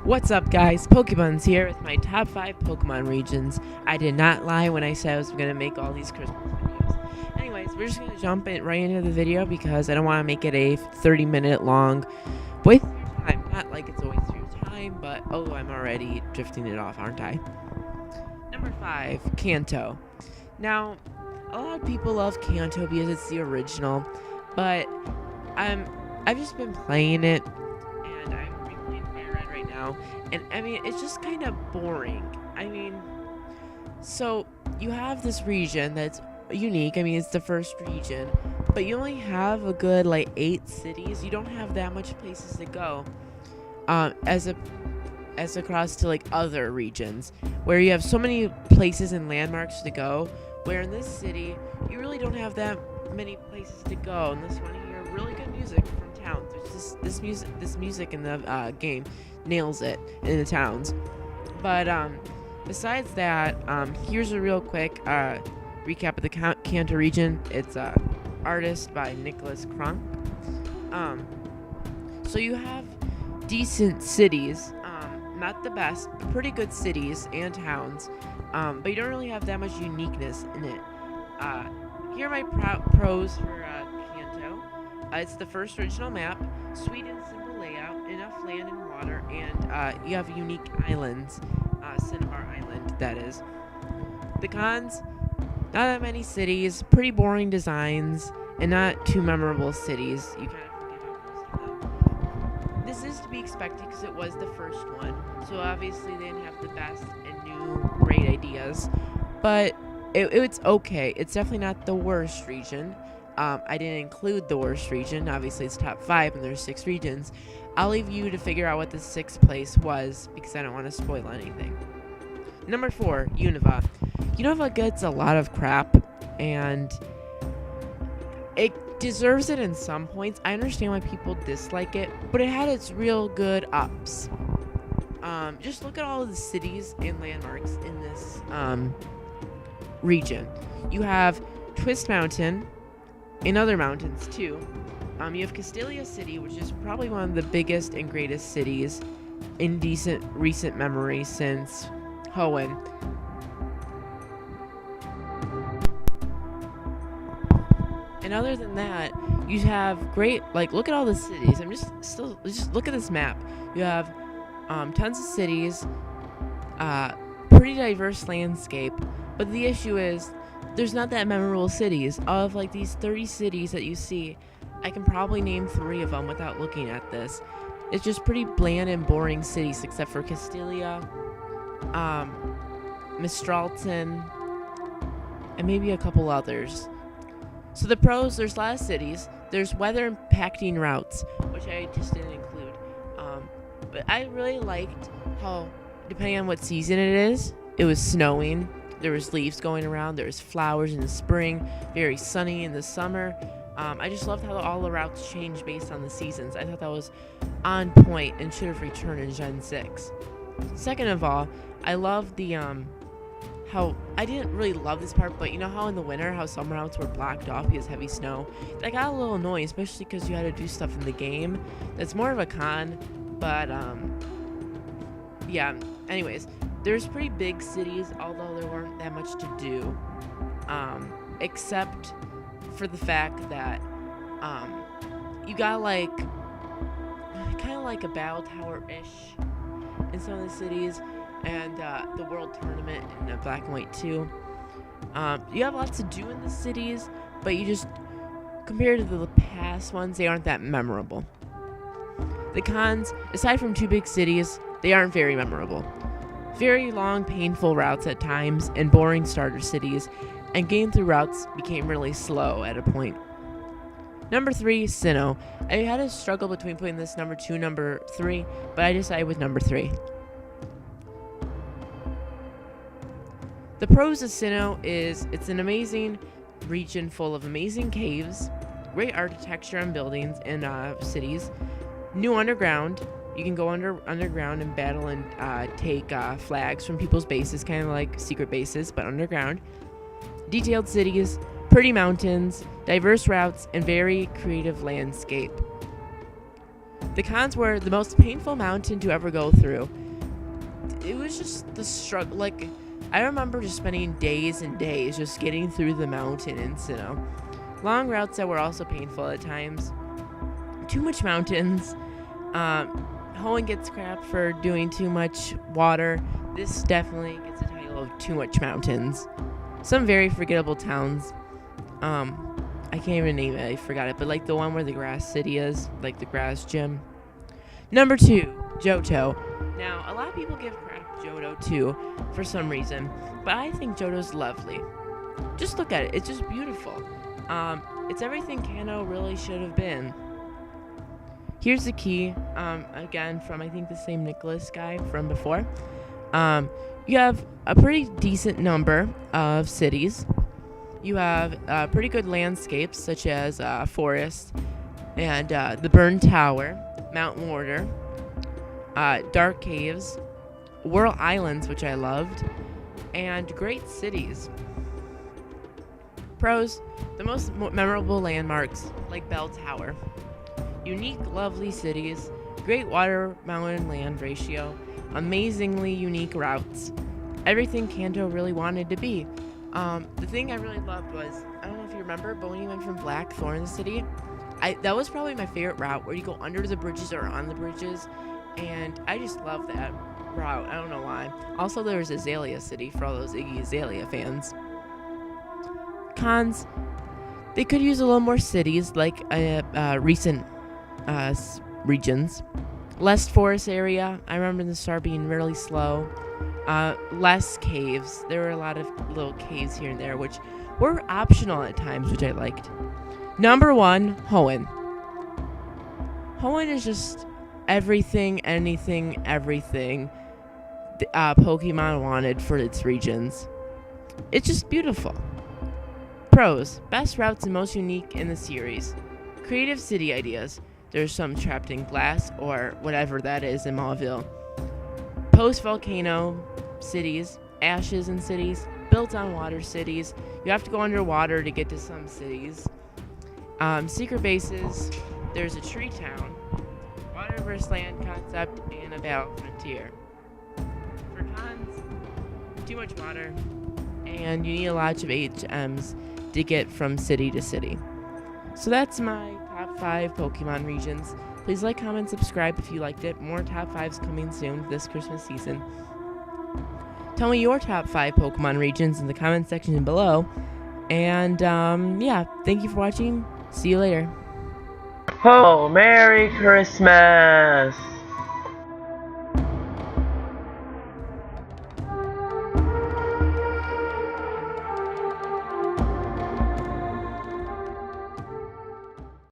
What's up, guys? Pokebuns here with my top 5 Pokemon regions. I did not lie when I said I was going to make all these Christmas videos. Anyways, we're just going to jump right into the video because I don't want to make it a 30-minute long waste of your time. Not like it's a waste of your time, but I'm already drifting it off, aren't I? Number 5, Kanto. Now, a lot of people love Kanto because it's the original, but I've just been playing it, and I'm replaying Fire right now, and I mean, it's just kind of boring. I mean, so you have this region that's unique. I mean, it's the first region, but you only have a good 8 cities. You don't have that much places to go, as across to other regions where you have so many places and landmarks to go. Where in this city, you really don't have that many places to go, unless you want to hear really good music from towns. This music in the game nails it in the towns. But besides that, here's a real quick recap of the Kanto region. It's artist by Nicholas Krunk. So you have decent cities, not the best, but pretty good cities and towns. But you don't really have that much uniqueness in it. Here are my pros for Kanto. It's the first original map, sweet and simple layout, enough land and water, and you have unique islands, Cinnabar Island, that is. The cons, not that many cities, pretty boring designs, and not too memorable cities. You kind of forget about most of them. This is to be expected because it was the first one, so obviously they didn't have the best and new great ideas, but it's okay. It's definitely not the worst region. I didn't include the worst region. Obviously, it's top 5, and there's 6 regions. I'll leave you to figure out what the 6th place was because I don't want to spoil anything. Number 4, Unova. Unova gets a lot of crap, and it deserves it in some points. I understand why people dislike it, but it had its real good ups. Just look at all of the cities and landmarks in this region. You have Twist Mountain and other mountains too. You have Castelia City, which is probably one of the biggest and greatest cities in recent memory since Hoenn. And other than that, you have great, look at all the cities. Just look at this map. You have tons of cities, pretty diverse landscape, but the issue is there's not that memorable cities. Of these 30 cities that you see, I can probably name 3 of them without looking at this. It's just pretty bland and boring cities, except for Castelia, Mistralton, and maybe a couple others. So the pros, there's a lot of cities. There's weather impacting routes, which I just didn't include. But I really liked how, depending on what season it is, it was snowing, there was leaves going around, there was flowers in the spring, very sunny in the summer. I just loved how all the routes changed based on the seasons. I thought that was on point and should have returned in Gen 6. Second of all, I love the how I didn't really love this part, but you know how in the winter how some routes were blocked off because heavy snow? That got a little annoying, especially because you had to do stuff in the game. That's more of a con, but yeah. Anyways, there's pretty big cities, although there weren't that much to do, except for the fact that you got kind of like a battle tower-ish in some of the cities, and the world tournament in black and white too. You have lots to do in the cities, but you just, compared to the past ones, they aren't that memorable. The cons, aside from 2 big cities, they aren't very memorable. Very long, painful routes at times, and boring starter cities, and getting through routes became really slow at a point. Number 3, Sinnoh. I had a struggle between putting this number 2 and number 3, but I decided with number 3. The pros of Sinnoh is it's an amazing region full of amazing caves, great architecture and buildings and cities, new underground. You can go underground and battle and take flags from people's bases, kind of like secret bases, but underground. Detailed cities, pretty mountains, diverse routes, and very creative landscape. The cons were the most painful mountain to ever go through. It was just the struggle. Like, I remember just spending days and days just getting through the mountain in Sinnoh. Long routes that were also painful at times. Too much mountains. Hoenn gets crap for doing too much water. This definitely gets the title of too much mountains. Some very forgettable towns. I can't even name it. I forgot it. But like the one where the grass city is, like the grass gym. Number 2, Johto. Now, a lot of people give crap to Johto too, for some reason. But I think Johto's lovely. Just look at it. It's just beautiful. It's everything Kanto really should have been. Here's the key. Again, from I think the same Nicholas guy from before. You have a pretty decent number of cities. You have pretty good landscapes, such as forest and the Burn Tower, Mount Mortar, dark caves, Whirl Islands, which I loved, and great cities. Pros: the most memorable landmarks, like Bell Tower. Unique, lovely cities, great water, mountain, land ratio, amazingly unique routes. Everything Kanto really wanted to be. The thing I really loved was, I don't know if you remember, but when you went from Blackthorn City, that was probably my favorite route, where you go under the bridges or on the bridges, and I just love that route. I don't know why. Also, there was Azalea City for all those Iggy Azalea fans. Cons: they could use a little more cities, like recent regions. Less forest area. I remember the start being really slow. Less caves. There were a lot of little caves here and there, which were optional at times, which I liked. Number 1, Hoenn. Hoenn is just everything, anything, everything Pokemon wanted for its regions. It's just beautiful. Pros: best routes and most unique in the series. Creative city ideas. There's some trapped in glass or whatever that is in Mauville. Post-volcano cities, ashes in cities, built on water cities. You have to go underwater to get to some cities. Secret bases. There's a tree town, water versus land concept, and a battle frontier. For cons: too much water, and you need a lot of HMs to get from city to city. So that's my top 5 Pokemon regions. Please like, comment, subscribe if you liked it. More top 5s coming soon this Christmas season. Tell me your top 5 Pokemon regions in the comment section below. And yeah, thank you for watching. See you later. Oh, Merry Christmas!